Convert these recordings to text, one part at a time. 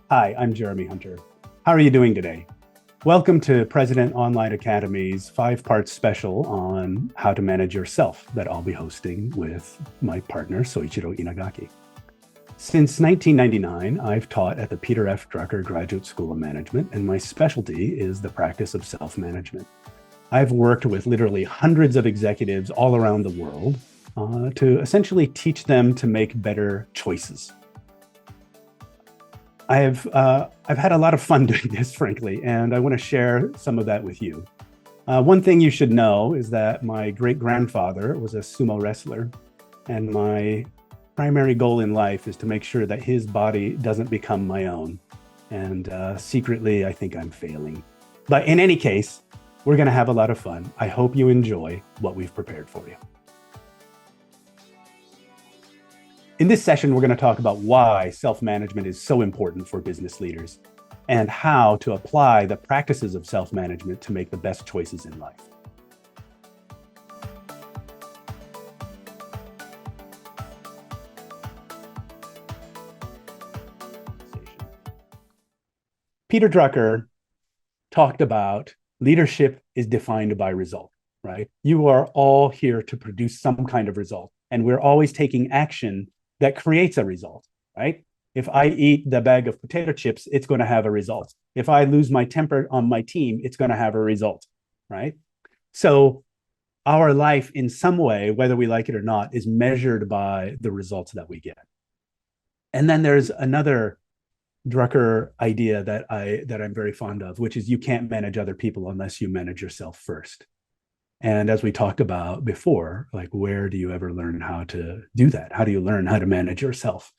Hi, I'm Jeremy Hunter. How are you doing today? Welcome to President Online Academy's 5-part special on how to manage yourself that I'll be hosting with my partner, Soichiro Inagaki. Since 1999, I've taught at the Peter F. Drucker Graduate School of Management, and my specialty is the practice of self-management. I've worked with literally hundreds of executives all around the world to essentially teach them to make better choices. I've had a lot of fun doing this, frankly, and I want to share some of that with you. One thing you should know is that my great-grandfather was a sumo wrestler, and my primary goal in life is to make sure that his body doesn't become my own. And secretly, I think I'm failing. But in any case, we're going to have a lot of fun. I hope you enjoy what we've prepared for you. In this session, we're going to talk about why self-management is so important for business leaders and how to apply the practices of self-management to make the best choices in life. Peter Drucker talked about leadership is defined by result, right? You are all here to produce some kind of result, and we're always taking action that creates a result, right? If I eat the bag of potato chips, it's going to have a result. If I lose my temper on my team, it's going to have a result, right? So our life in some way, whether we like it or not, is measured by the results that we get. And then there's another Drucker idea that I'm very fond of, which is you can't manage other people unless you manage yourself first. And as we talked about before, like, where do you ever learn how to do that? How do you learn how to manage yourself?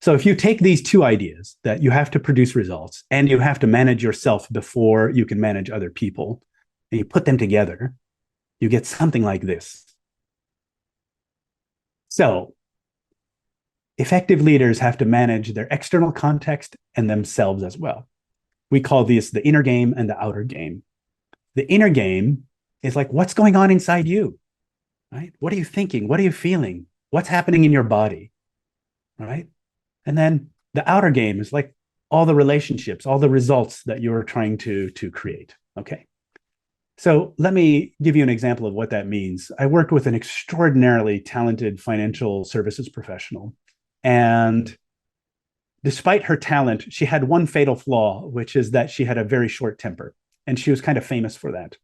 So if you take these two ideas, that you have to produce results and you have to manage yourself before you can manage other people, and you put them together, you get something like this. So effective leaders have to manage their external context and themselves as well. We call this the inner game and the outer game. The inner game is like, what's going on inside you, right? What are you thinking? What are you feeling? What's happening in your body, right? And then the outer game is like all the relationships, all the results that you're trying to create, okay? So let me give you an example of what that means. I worked with an extraordinarily talented financial services professional, and despite her talent, she had one fatal flaw, which is that she had a very short temper, and she was kind of famous for that.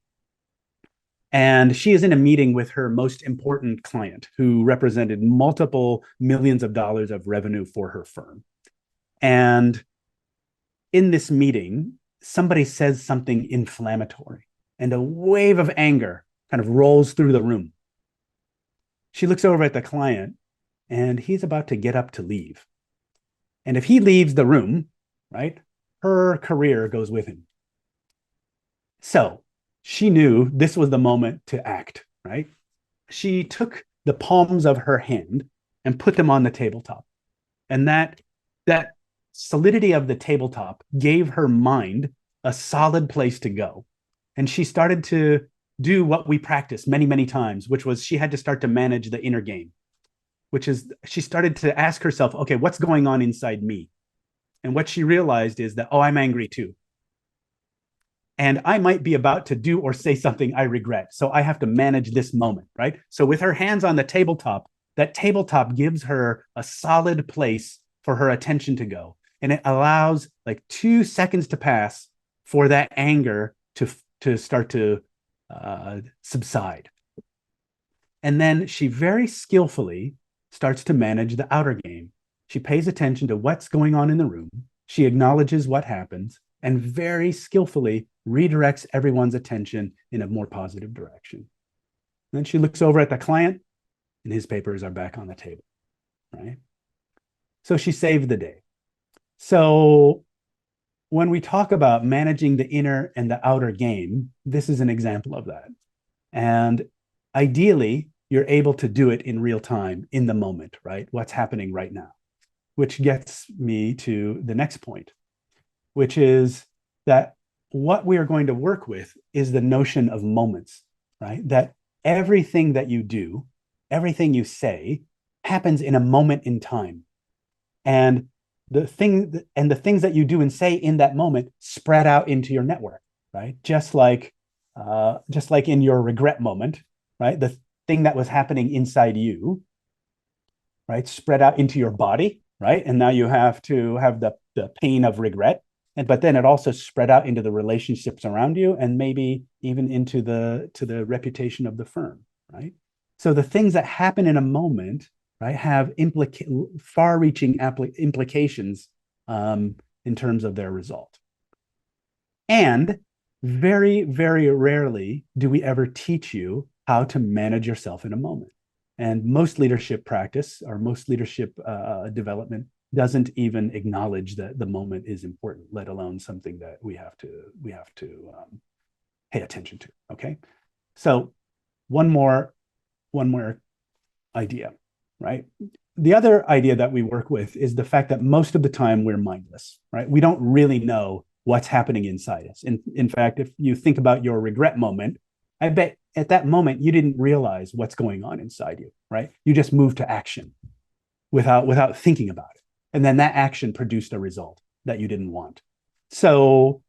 And she is in a meeting with her most important client, who represented multiple millions of dollars of revenue for her firm. And in this meeting, somebody says something inflammatory, and a wave of anger kind of rolls through the room. She looks over at the client, and he's about to get up to leave. And if he leaves the room, right, her career goes with him. So she knew this was the moment to act, right? She took the palms of her hand and put them on the tabletop. And that solidity of the tabletop gave her mind a solid place to go. And she started to do what we practiced many, many times, which was she had to start to manage the inner game, which is she started to ask herself, okay, what's going on inside me? And what she realized is that, oh, I'm angry too. And I might be about to do or say something I regret. So I have to manage this moment, right? So with her hands on the tabletop, that tabletop gives her a solid place for her attention to go. And it allows like 2 seconds to pass for that anger to start to subside. And then she very skillfully starts to manage the outer game. She pays attention to what's going on in the room. She acknowledges what happens and very skillfully redirects everyone's attention in a more positive direction. Then she looks over at the client, and his papers are back on the table, right? So she saved the day. So when we talk about managing the inner and the outer game, this is an example of that. And ideally, you're able to do it in real time, in the moment, right? What's happening right now, which gets me to the next point, which is that what we are going to work with is the notion of moments, right? That everything that you do, everything you say happens in a moment in time. And the things that you do and say in that moment spread out into your network, right? Just like in your regret moment, right? The thing that was happening inside you, right, spread out into your body, right? And now you have to have the pain of regret. But then it also spread out into the relationships around you, and maybe even into the reputation of the firm, right? So the things that happen in a moment, right, have far-reaching implications in terms of their result. And very, very rarely do we ever teach you how to manage yourself in a moment. And most leadership practice or most leadership development doesn't even acknowledge that the moment is important, let alone something that we have to pay attention to. Okay, so one more idea, right? The other idea that we work with is the fact that most of the time we're mindless, right? We don't really know what's happening inside us. In fact, if you think about your regret moment, I bet at that moment you didn't realize what's going on inside you, right? You just moved to action without thinking about it. And then that action produced a result that you didn't want. So